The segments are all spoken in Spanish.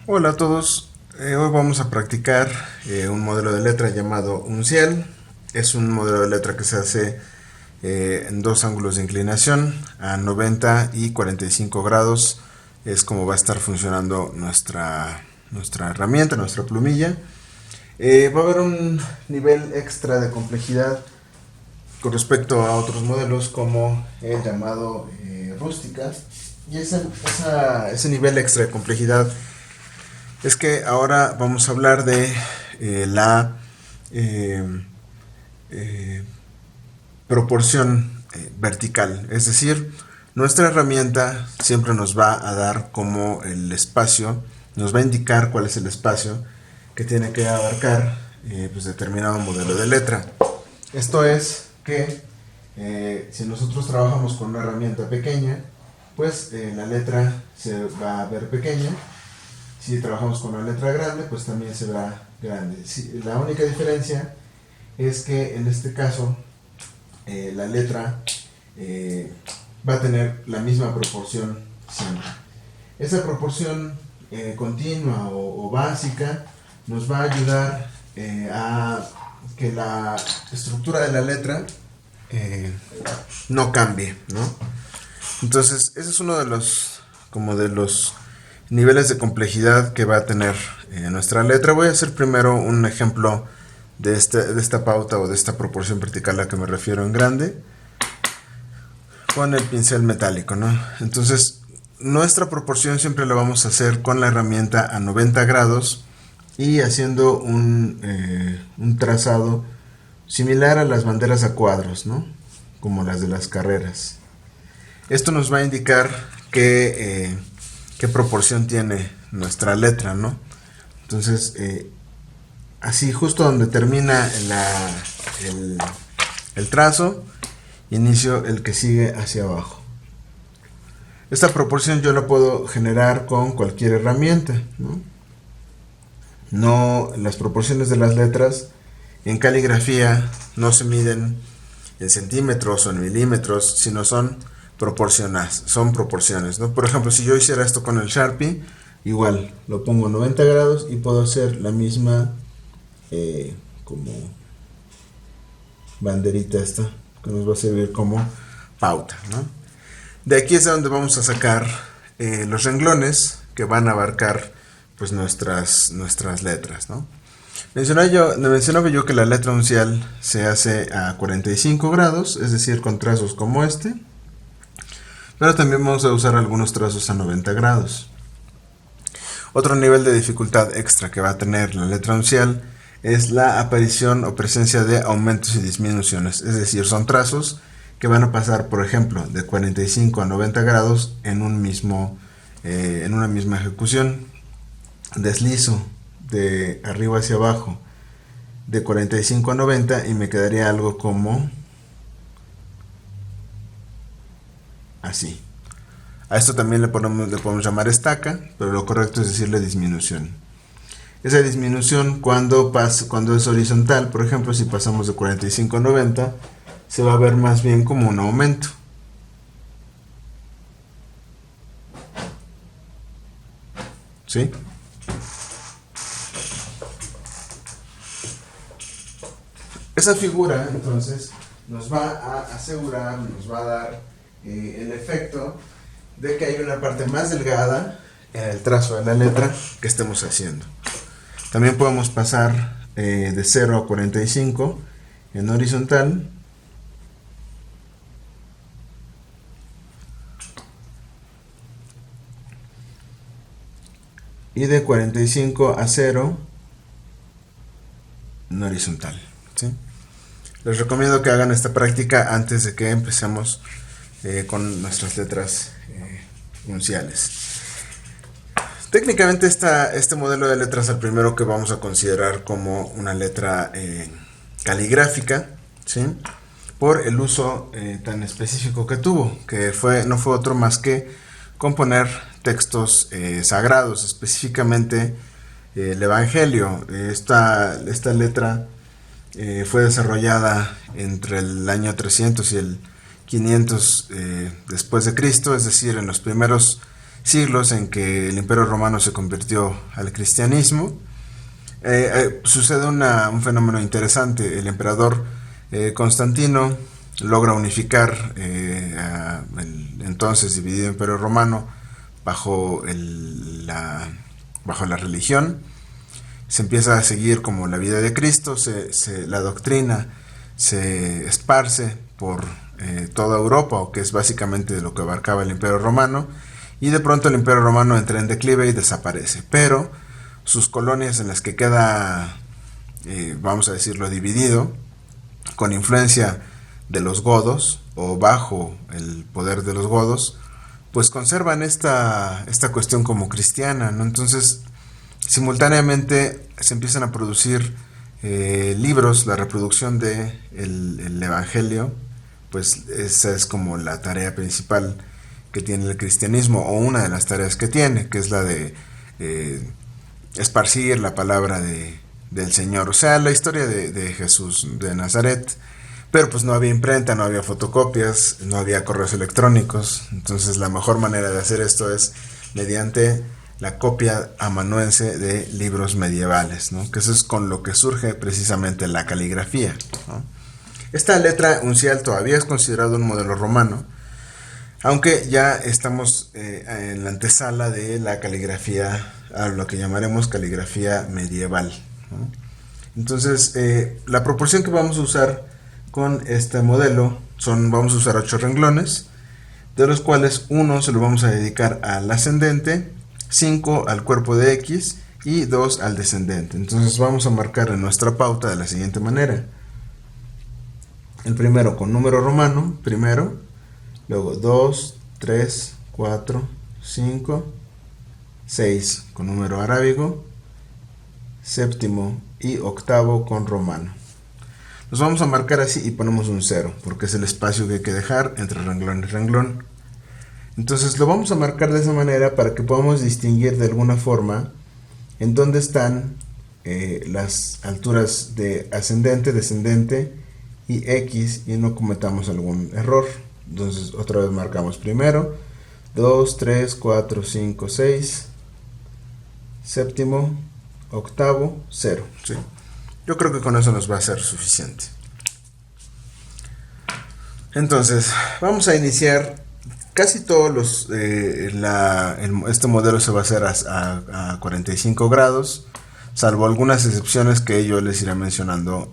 Hola a todos, hoy vamos a practicar un modelo de letra llamado uncial. Es un modelo de letra que se hace en dos ángulos de inclinación, a 90 y 45 grados. Es como va a estar funcionando nuestra herramienta, nuestra plumilla. Va a haber un nivel extra de complejidad con respecto a otros modelos como el llamado rústica. Y ese nivel extra de complejidad es que ahora vamos a hablar de la eh, eh, proporción vertical. Es decir, nuestra herramienta siempre nos va a dar como el espacio, nos va a indicar cuál es el espacio que tiene que abarcar pues determinado modelo de letra. Esto es que si nosotros trabajamos con una herramienta pequeña, pues la letra se va a ver pequeña. Si trabajamos con una letra grande, pues también se verá grande. La única diferencia es que en este caso la letra va a tener la misma proporción siempre. Esa proporción continua o básica nos va a ayudar a que la estructura de la letra no cambie, ¿no? Entonces, ese es uno de los niveles de complejidad que va a tener nuestra letra. Voy a hacer primero un ejemplo de esta pauta o de esta proporción vertical a la que me refiero en grande con el pincel metálico, ¿no? Entonces, nuestra proporción siempre la vamos a hacer con la herramienta a 90 grados y haciendo un trazado similar a las banderas a cuadros, ¿no? Como las de las carreras. Esto nos va a indicar qué proporción tiene nuestra letra, ¿no? Entonces, así justo donde termina el trazo, inicio el que sigue hacia abajo. Esta proporción yo la puedo generar con cualquier herramienta, ¿no? Las proporciones de las letras en caligrafía no se miden en centímetros o en milímetros, sino son proporciones, ¿no? Por ejemplo, si yo hiciera esto con el Sharpie, igual lo pongo a 90 grados y puedo hacer la misma como banderita esta que nos va a servir como pauta, ¿no? De aquí es de donde vamos a sacar los renglones que van a abarcar pues nuestras letras, ¿no? Mencionaba yo que la letra uncial se hace a 45 grados, es decir, con trazos como este, pero también vamos a usar algunos trazos a 90 grados. Otro nivel de dificultad extra que va a tener la letra uncial es la aparición o presencia de aumentos y disminuciones, es decir, son trazos que van a pasar, por ejemplo, de 45 a 90 grados en una misma ejecución. Deslizo de arriba hacia abajo de 45 a 90 y me quedaría algo como así. A esto también le podemos llamar estaca, pero lo correcto es decirle disminución. Esa disminución cuando es horizontal, por ejemplo, si pasamos de 45 a 90, se va a ver más bien como un aumento. ¿Sí? Esa figura entonces nos va a asegurar, nos va a dar el efecto de que hay una parte más delgada en el trazo de la letra que estemos haciendo. También podemos pasar de 0 a 45 en horizontal. Y de 45 a 0 en horizontal, ¿sí? Les recomiendo que hagan esta práctica antes de que empecemos con nuestras letras unciales. Técnicamente este modelo de letras es el primero que vamos a considerar como una letra caligráfica, ¿sí? Por el uso tan específico que tuvo, que no fue otro más que componer textos sagrados, específicamente el Evangelio. Esta letra fue desarrollada entre el año 300 y el 500 después de Cristo, es decir, en los primeros siglos en que el Imperio Romano se convirtió al cristianismo, sucede un fenómeno interesante. El emperador Constantino logra unificar el entonces dividido Imperio Romano bajo la religión. Se empieza a seguir como la vida de Cristo, la doctrina se esparce por toda Europa, o que es básicamente lo que abarcaba el Imperio Romano, y de pronto el Imperio Romano entra en declive y desaparece. Pero sus colonias en las que queda, vamos a decirlo, dividido, con influencia de los godos, o bajo el poder de los godos, pues conservan esta cuestión como cristiana, ¿no? Entonces, simultáneamente se empiezan a producir libros, la reproducción de el Evangelio, pues esa es como la tarea principal que tiene el cristianismo, o una de las tareas que tiene, que es la de esparcir la palabra del Señor, o sea, la historia de Jesús de Nazaret. Pero pues no había imprenta, no había fotocopias, no había correos electrónicos. Entonces la mejor manera de hacer esto es mediante la copia amanuense de libros medievales, ¿no? Que eso es con lo que surge precisamente la caligrafía, ¿no? Esta letra uncial todavía es considerado un modelo romano, aunque ya estamos en la antesala de la caligrafía, a lo que llamaremos caligrafía medieval, ¿no? Entonces, la proporción que vamos a usar con este modelo vamos a usar 8 renglones, de los cuales 1 se lo vamos a dedicar al ascendente, 5 al cuerpo de X y 2 al descendente. Entonces vamos a marcar en nuestra pauta de la siguiente manera: el primero con número romano, primero, luego 2, 3, 4, 5, 6 con número arábigo, séptimo y octavo con romano. Los vamos a marcar así y ponemos un 0, porque es el espacio que hay que dejar entre renglón y renglón. Entonces lo vamos a marcar de esa manera para que podamos distinguir de alguna forma en dónde están las alturas de ascendente, descendente y X, y no cometamos algún error. Entonces otra vez marcamos primero, 2, 3, 4, 5, 6, séptimo, octavo, 0, ¿sí? Yo creo que con eso nos va a ser suficiente. Entonces, vamos a iniciar. Casi todos los... este modelo se va a hacer a 45 grados, salvo algunas excepciones que yo les iré mencionando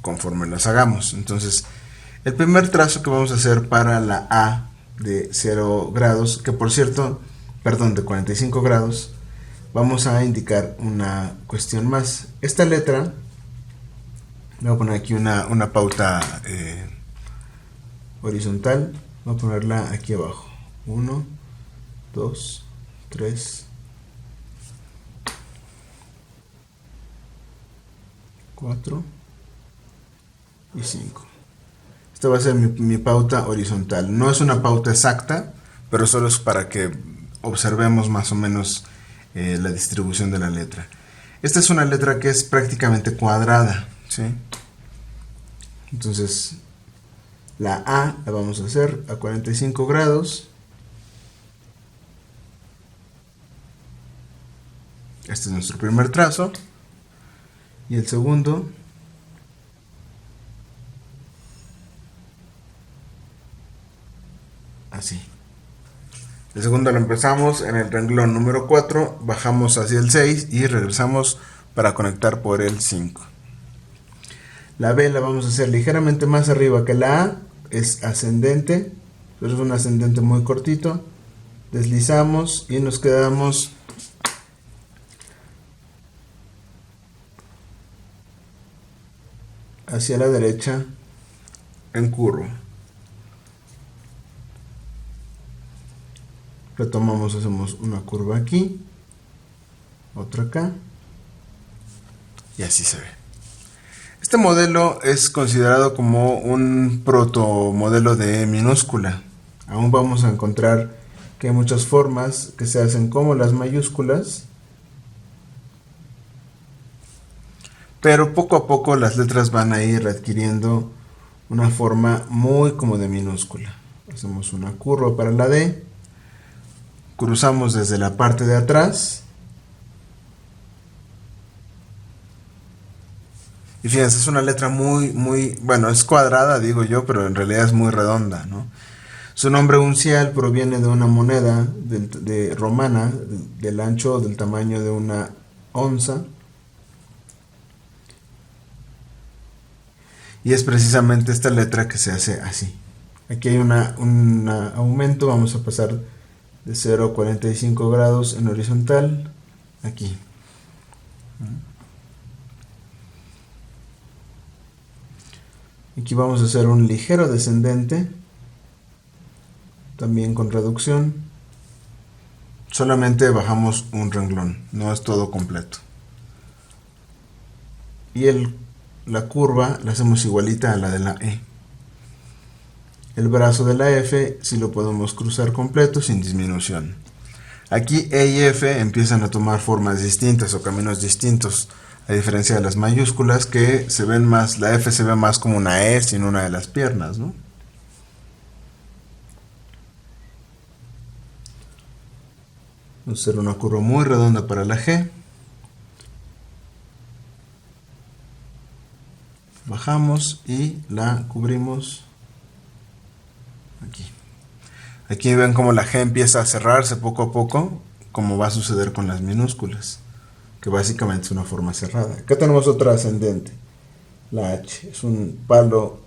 conforme las hagamos. Entonces, el primer trazo que vamos a hacer para la A de 0 grados, que por cierto, perdón, de 45 grados, vamos a indicar una cuestión más. Esta letra, voy a poner aquí una pauta horizontal, voy a ponerla aquí abajo. 1, 2, 3, 4 y 5. Esta va a ser mi pauta horizontal. No es una pauta exacta, pero solo es para que observemos más o menos la distribución de la letra. Esta es una letra que es prácticamente cuadrada, ¿sí? Entonces la A la vamos a hacer a 45 grados. Este es nuestro primer trazo. Y el segundo así. El segundo lo empezamos en el renglón número 4, bajamos hacia el 6 y regresamos para conectar por el 5. La B la vamos a hacer ligeramente más arriba que la A, es ascendente, pero es un ascendente muy cortito. Deslizamos y nos quedamos hacia la derecha en curva. Retomamos, hacemos una curva aquí, otra acá, y así se ve. Este modelo es considerado como un protomodelo de minúscula. Aún vamos a encontrar que hay muchas formas que se hacen como las mayúsculas, pero poco a poco las letras van a ir adquiriendo una forma muy como de minúscula. Hacemos una curva para la D. cruzamos desde la parte de atrás. Y fíjense, es una letra bueno, es cuadrada, digo yo, pero en realidad es muy redonda, ¿no? Su nombre uncial proviene de una moneda de romana del ancho o del tamaño de una onza. Y es precisamente esta letra que se hace así. Aquí hay un aumento, vamos a pasar de 0 a 45 grados en horizontal, aquí. Aquí vamos a hacer un ligero descendente, también con reducción. Solamente bajamos un renglón, no es todo completo. Y la curva la hacemos igualita a la de la E. El brazo de la F sí lo podemos cruzar completo sin disminución. Aquí E y F empiezan a tomar formas distintas o caminos distintos, a diferencia de las mayúsculas que se ven más, la F se ve más como una E sin una de las piernas, ¿no? Vamos a hacer una curva muy redonda para la G. Bajamos y la cubrimos aquí. Aquí ven cómo la G empieza a cerrarse poco a poco, como va a suceder con las minúsculas, que básicamente es una forma cerrada. Acá tenemos otra ascendente, la H. Es un palo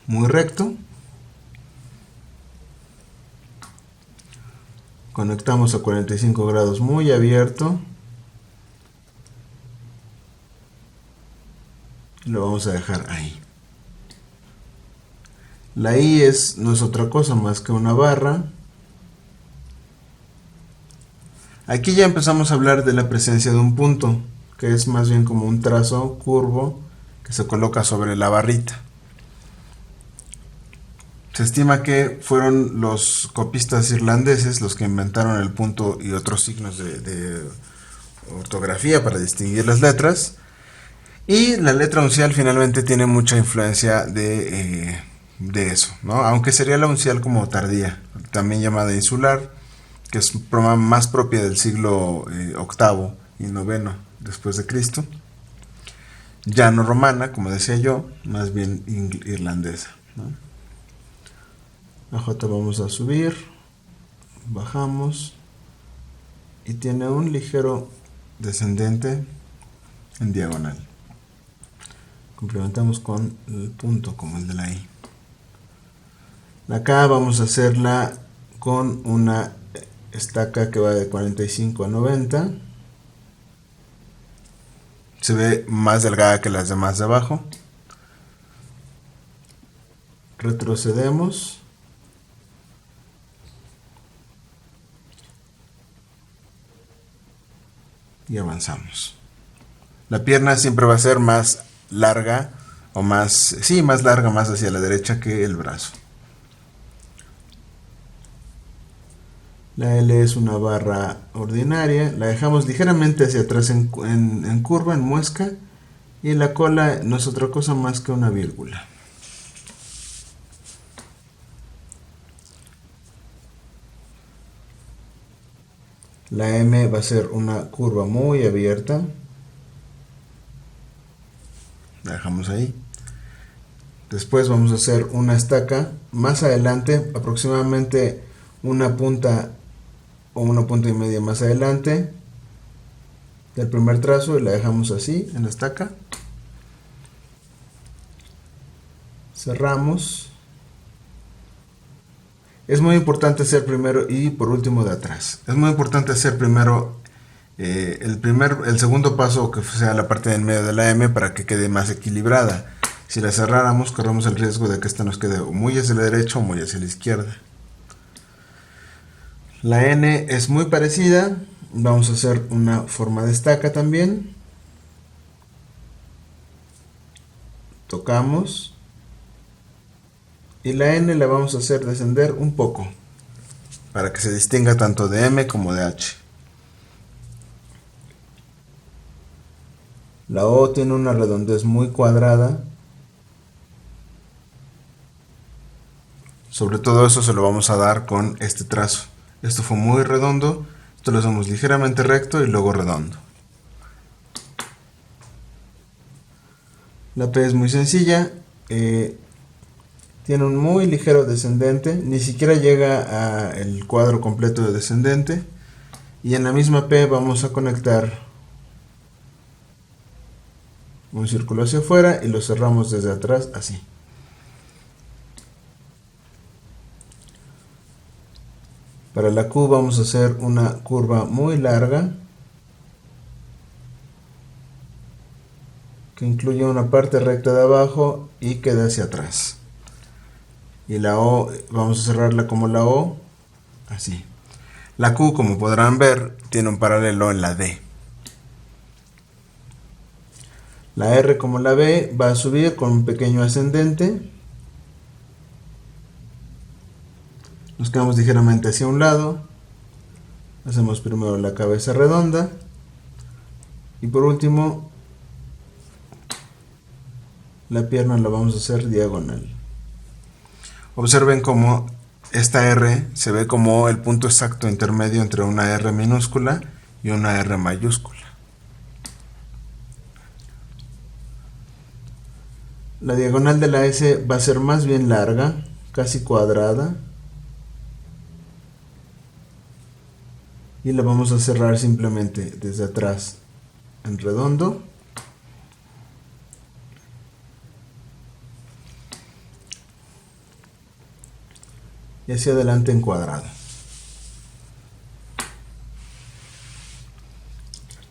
muy recto. Conectamos a 45 grados muy abierto. Y lo vamos a dejar ahí. La I no es otra cosa más que una barra. Aquí ya empezamos a hablar de la presencia de un punto, que es más bien como un trazo curvo que se coloca sobre la barrita. Se estima que fueron los copistas irlandeses los que inventaron el punto y otros signos de ortografía para distinguir las letras. Y la letra uncial finalmente tiene mucha influencia de eso, ¿no? Aunque sería la uncial como tardía, también llamada insular, que es más propia del siglo VIII y IX después de Cristo. Ya no romana, como decía yo, más bien irlandesa, ¿no? La J vamos a subir, bajamos y tiene un ligero descendente en diagonal. Complementamos con el punto como el de la I. Acá vamos a hacerla con una estaca que va de 45 a 90. Se ve más delgada que las demás de abajo. Retrocedemos. Y avanzamos. La pierna siempre va a ser más larga o más larga, más hacia la derecha que el brazo. La L es una barra ordinaria, la dejamos ligeramente hacia atrás en curva, en muesca, y la cola no es otra cosa más que una vírgula. La M va a ser una curva muy abierta. La dejamos ahí. Después vamos a hacer una estaca más adelante, aproximadamente una punta o una punta y media más adelante del primer trazo, y la dejamos así en la estaca. Cerramos. Es muy importante hacer primero y por último de atrás. Es muy importante hacer primero el segundo paso, que sea la parte en medio de la M, para que quede más equilibrada. Si la cerráramos, corremos el riesgo de que esta nos quede muy hacia la derecha o muy hacia la izquierda. La N es muy parecida. Vamos a hacer una forma de estaca también. Tocamos. Y la N la vamos a hacer descender un poco, para que se distinga tanto de M como de H. La O tiene una redondez muy cuadrada. Sobre todo eso se lo vamos a dar con este trazo. Esto fue muy redondo, esto lo hacemos ligeramente recto y luego redondo. La P es muy sencilla, tiene un muy ligero descendente, ni siquiera llega al cuadro completo de descendente. Y en la misma P vamos a conectar un círculo hacia afuera y lo cerramos desde atrás así. Para la Q vamos a hacer una curva muy larga que incluye una parte recta de abajo y queda hacia atrás. Y la O vamos a cerrarla como la O, así. La Q, como podrán ver, tiene un paralelo en la D. La R, como la B, va a subir con un pequeño ascendente. Nos quedamos ligeramente hacia un lado. Hacemos primero la cabeza redonda. Y por último, la pierna la vamos a hacer diagonal. Observen cómo esta R se ve como el punto exacto intermedio entre una R minúscula y una R mayúscula. La diagonal de la S va a ser más bien larga, casi cuadrada. Y la vamos a cerrar simplemente desde atrás en redondo. Y hacia adelante en cuadrado.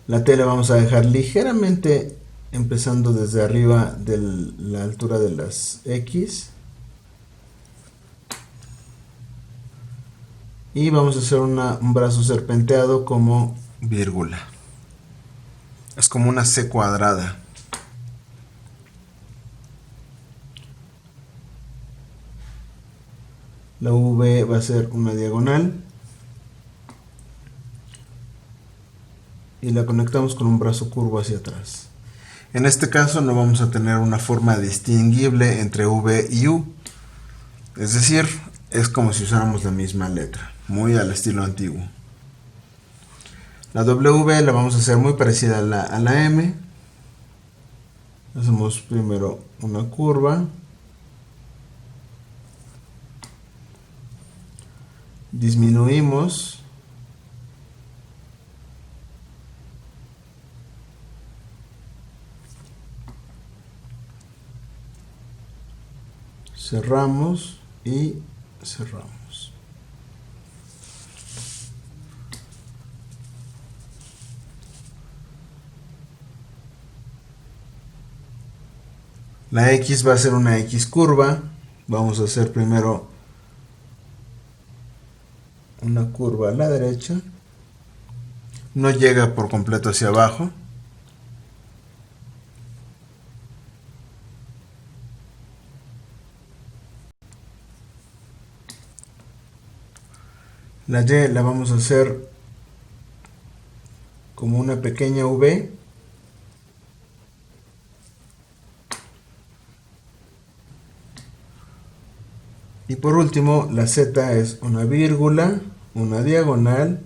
La T la vamos a dejar ligeramente empezando desde arriba de la altura de las X. Y vamos a hacer un brazo serpenteado como vírgula. Es como una C cuadrada. La V va a ser una diagonal. Y la conectamos con un brazo curvo hacia atrás. En este caso no vamos a tener una forma distinguible entre V y U. Es decir, es como si usáramos la misma letra, muy al estilo antiguo. La W la vamos a hacer muy parecida a la M. Hacemos primero una curva. Disminuimos. Cerramos y cerramos. La X va a ser una X curva. Vamos a hacer primero una curva a la derecha. No llega por completo hacia abajo. La Y la vamos a hacer como una pequeña V. Y por último, la Z es una vírgula, una diagonal